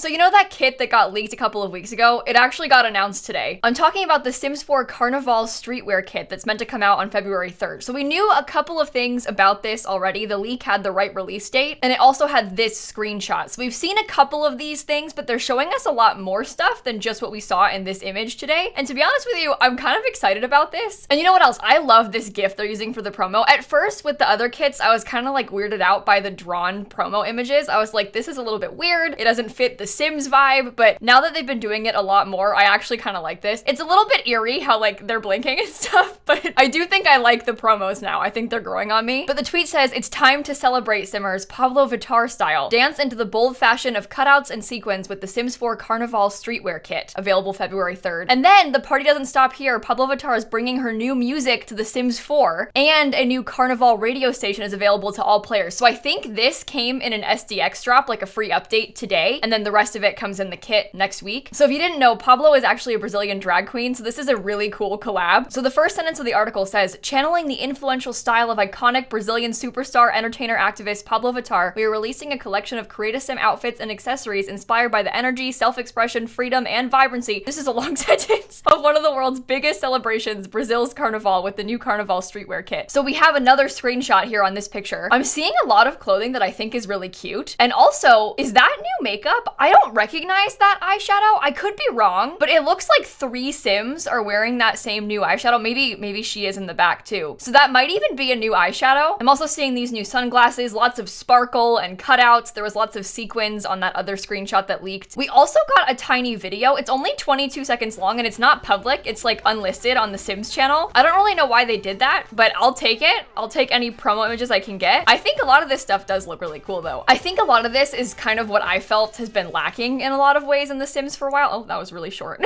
So you know that kit that got leaked a couple of weeks ago? It actually got announced today. I'm talking about the Sims 4 Carnival streetwear kit that's meant to come out on February 3rd. So we knew a couple of things about this already. The leak had the right release date, and it also had this screenshot. So we've seen a couple of these things, but they're showing us a lot more stuff than just what we saw in this image today. And to be honest with you, I'm kind of excited about this. And you know what else? I love this GIF they're using for the promo. At first, with the other kits, I was kind of like weirded out by the drawn promo images. I was like, this is a little bit weird. It doesn't fit the Sims vibe, but now that they've been doing it a lot more, I actually kind of like this. It's a little bit eerie how like they're blinking and stuff, but I do think I like the promos now. I think they're growing on me. But the tweet says, it's time to celebrate, Simmers, Pablo Vittar style. Dance into the bold fashion of cutouts and sequins with the Sims 4 Carnival streetwear kit, available February 3rd. And then the party doesn't stop here. Pablo Vittar is bringing her new music to the Sims 4, and a new Carnival radio station is available to all players. So I think this came in an SDX drop, like a free update today, and then the rest of it comes in the kit next week. So if you didn't know, Pablo is actually a Brazilian drag queen, so this is a really cool collab. So the first sentence of the article says, channeling the influential style of iconic Brazilian superstar, entertainer, activist Pablo Vittar, we are releasing a collection of creative sim outfits and accessories inspired by the energy, self-expression, freedom, and vibrancy. This is a long sentence of one of the world's biggest celebrations, Brazil's Carnival, with the new Carnival streetwear kit. So we have another screenshot here on this picture. I'm seeing a lot of clothing that I think is really cute. And also, is that new makeup? I don't recognize that eyeshadow. I could be wrong, but it looks like 3 Sims are wearing that same new eyeshadow. Maybe she is in the back too. So that might even be a new eyeshadow. I'm also seeing these new sunglasses, lots of sparkle and cutouts. There was lots of sequins on that other screenshot that leaked. We also got a tiny video. It's only 22 seconds long and it's not public. It's like unlisted on the Sims channel. I don't really know why they did that, but I'll take it. I'll take any promo images I can get. I think a lot of this stuff does look really cool though. I think a lot of this is kind of what I felt has been lacking in a lot of ways in The Sims for a while. Oh, that was really short.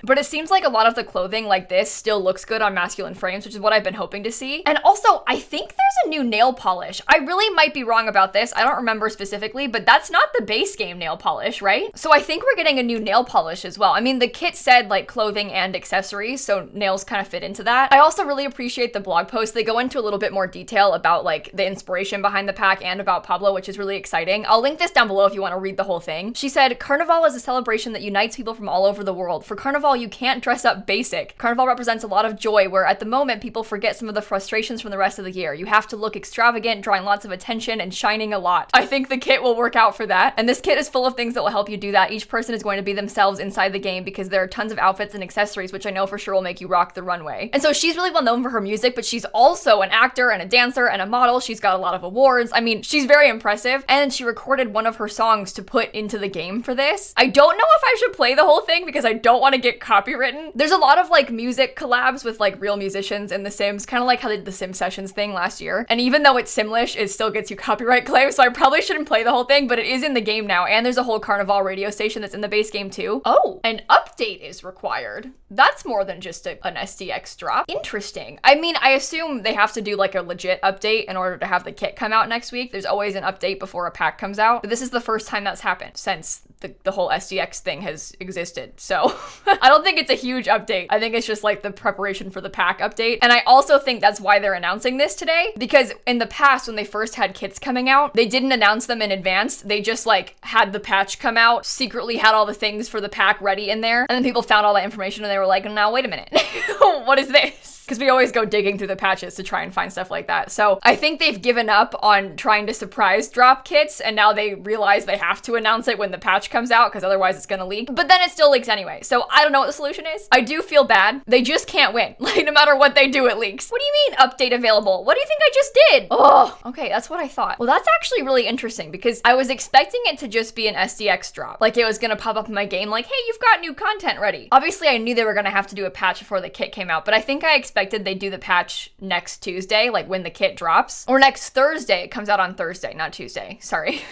But it seems like a lot of the clothing like this still looks good on masculine frames, which is what I've been hoping to see. And also, I think there's a new nail polish. I really might be wrong about this. I don't remember specifically, but that's not the base game nail polish, right? So I think we're getting a new nail polish as well. I mean, the kit said like clothing and accessories, so nails kind of fit into that. I also really appreciate the blog post. They go into a little bit more detail about like the inspiration behind the pack and about Pablo, which is really exciting. I'll link this down below if you want to read the whole thing. She said, Carnival is a celebration that unites people from all over the world. For Carnival, you can't dress up basic. Carnival represents a lot of joy where at the moment people forget some of the frustrations from the rest of the year. You have to look extravagant, drawing lots of attention and shining a lot. I think the kit will work out for that. And this kit is full of things that will help you do that. Each person is going to be themselves inside the game because there are tons of outfits and accessories, which I know for sure will make you rock the runway. And so she's really well known for her music, but she's also an actor and a dancer and a model. She's got a lot of awards. I mean, she's very impressive. And she recorded one of her songs to put into the game for this. I don't know if I should play the whole thing because I don't want to get copywritten. There's a lot of like music collabs with like real musicians in The Sims, kind of like how they did the Sim Sessions thing last year. And even though it's Simlish, it still gets you copyright claims, so I probably shouldn't play the whole thing, but it is in the game now, and there's a whole Carnival radio station that's in the base game too. Oh, an update is required. That's more than just an SDX drop. Interesting. I mean, I assume they have to do like a legit update in order to have the kit come out next week. There's always an update before a pack comes out, but this is the first time that's happened since the whole SDX thing has existed. So I don't think it's a huge update. I think it's just like the preparation for the pack update. And I also think that's why they're announcing this today, because in the past, when they first had kits coming out, they didn't announce them in advance. They just like had the patch come out, secretly had all the things for the pack ready in there. And then people found all that information and they were like, now wait a minute, what is this? Because we always go digging through the patches to try and find stuff like that. So I think they've given up on trying to surprise drop kits, and now they realize they have to announce it when the patch comes out because otherwise it's gonna leak. But then it still leaks anyway. So I don't know what the solution is. I do feel bad. They just can't win. Like no matter what they do, it leaks. What do you mean update available? What do you think I just did? Oh, okay, that's what I thought. Well, that's actually really interesting because I was expecting it to just be an SDX drop. Like it was gonna pop up in my game like, hey, you've got new content ready. Obviously I knew they were gonna have to do a patch before the kit came out, but I think I expected they'd do the patch next Tuesday, like when the kit drops, or next Thursday. It comes out on Thursday, not Tuesday. Sorry.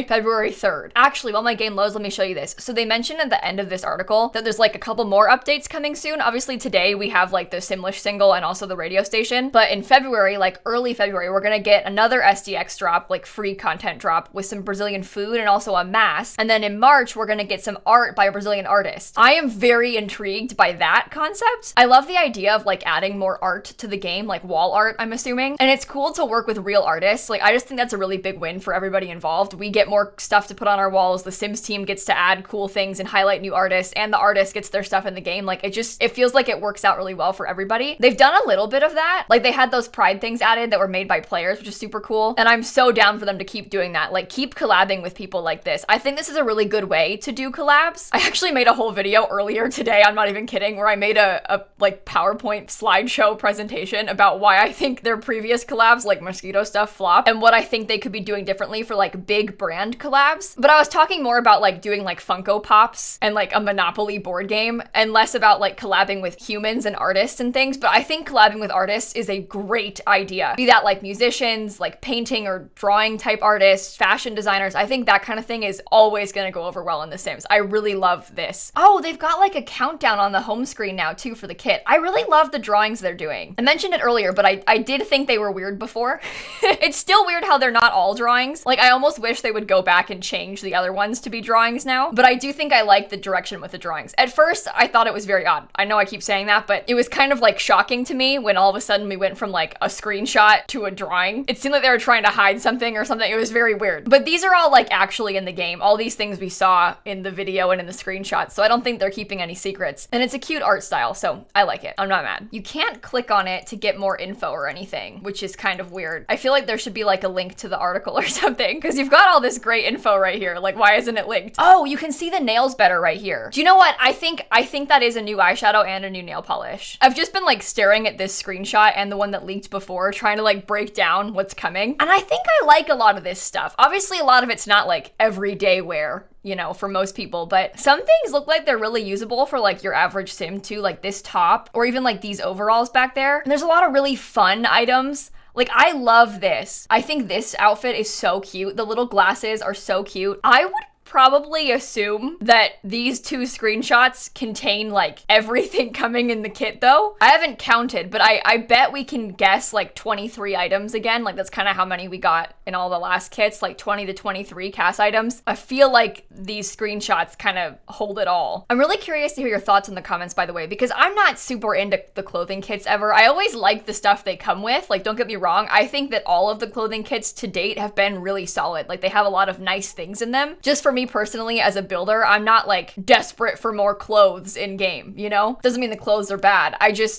February 3rd. Actually, while my game loads, let me show you this. So they mentioned at the end of this article that there's like a couple more updates coming soon. Obviously today we have like the Simlish single and also the radio station, but in February, like early February, we're gonna get another SDX drop, like free content drop with some Brazilian food and also a mask. And then in March, we're gonna get some art by a Brazilian artist. I am very intrigued by that concept. I love the idea of like adding more art to the game, like wall art, I'm assuming. And it's cool to work with real artists. Like I just think that's a really big win for everybody involved. we get more stuff to put on our walls. The Sims team gets to add cool things and highlight new artists, and the artist gets their stuff in the game. Like, it feels like it works out really well for everybody. They've done a little bit of that. Like, they had those Pride things added that were made by players, which is super cool. And I'm so down for them to keep doing that. Like, keep collabing with people like this. I think this is a really good way to do collabs. I actually made a whole video earlier today, I'm not even kidding, where I made a like PowerPoint slideshow presentation about why I think their previous collabs, like mosquito stuff, flop, and what I think they could be doing differently for like big brand collabs. But I was talking more about like doing like Funko Pops and like a Monopoly board game, and less about like collabing with humans and artists and things. But I think collabing with artists is a great idea. Be that like musicians, like painting or drawing type artists, fashion designers. I think that kind of thing is always gonna go over well in The Sims. I really love this. Oh, they've got like a countdown on the home screen now too for the kit. I really love the drawings they're doing. I mentioned it earlier, but I did think they were weird before. It's still weird how they're not all drawings. Like, I almost wish they would go back and change the other ones to be drawings now, but I do think I like the direction with the drawings. At first, I thought it was very odd. I know I keep saying that, but it was kind of like shocking to me when all of a sudden we went from like a screenshot to a drawing. It seemed like they were trying to hide something or something. It was very weird. But these are all like actually in the game. All these things we saw in the video and in the screenshots, so I don't think they're keeping any secrets. And it's a cute art style, so I like it. I'm not mad. You can't click on it to get more info or anything, which is kind of weird. I feel like there should be like a link to the article or something, because you've got all this great info right here. Like, why isn't it linked? Oh, you can see the nails better right here. Do you know what? I think that is a new eyeshadow and a new nail polish. I've just been like staring at this screenshot and the one that leaked before, trying to like break down what's coming. And I think I like a lot of this stuff. Obviously, a lot of it's not like everyday wear, you know, for most people, but some things look like they're really usable for like your average sim too, like this top or even like these overalls back there. And there's a lot of really fun items. Like, I love this. I think this outfit is so cute. The little glasses are so cute. I would probably assume that these two screenshots contain like everything coming in the kit though. I haven't counted, but I bet we can guess like 23 items again. Like, that's kind of how many we got in all the last kits, like 20 to 23 cast items. I feel like these screenshots kind of hold it all. I'm really curious to hear your thoughts in the comments, by the way, because I'm not super into the clothing kits ever. I always like the stuff they come with. Like, don't get me wrong. I think that all of the clothing kits to date have been really solid. Like, they have a lot of nice things in them. Just for me personally, as a builder, I'm not like desperate for more clothes in game, you know? Doesn't mean the clothes are bad.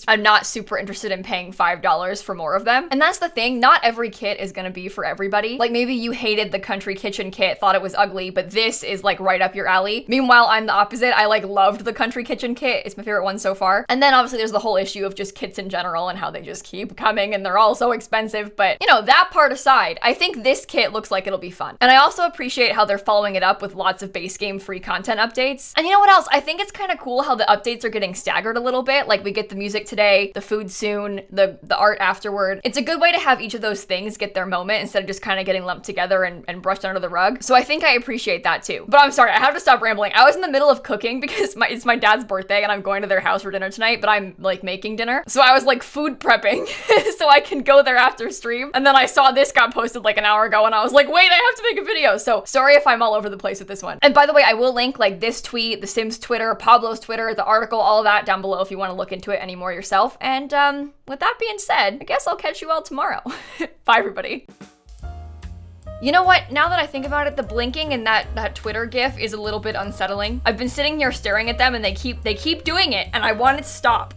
I'm not super interested in paying $5 for more of them. And that's the thing, not every kit is gonna be for everybody. Like, maybe you hated the country kitchen kit, thought it was ugly, but this is like right up your alley. Meanwhile, I'm the opposite. I like loved the country kitchen kit. It's my favorite one so far. And then obviously there's the whole issue of just kits in general and how they just keep coming and they're all so expensive. But you know, that part aside, I think this kit looks like it'll be fun. And I also appreciate how they're following it up with lots of base game free content updates. And you know what else? I think it's kind of cool how the updates are getting staggered a little bit. Like, we get the music today, the food soon, the art afterward. It's a good way to have each of those things get their moment instead of just kind of getting lumped together and brushed under the rug. So I think I appreciate that too. But I'm sorry, I have to stop rambling. I was in the middle of cooking because it's my dad's birthday and I'm going to their house for dinner tonight, but I'm like making dinner. So I was like food prepping so I can go there after stream. And then I saw this got posted like an hour ago and I was like, wait, I have to make a video. So sorry if I'm all over the place with this one. And by the way, I will link like this tweet, the Sims Twitter, Pablo's Twitter, the article, all of that down below if you want to look into it any more yourself. And with that being said, I guess I'll catch you all tomorrow. Bye, everybody. You know what? Now that I think about it, the blinking in that Twitter gif is a little bit unsettling. I've been sitting here staring at them and they keep doing it and I want it to stop.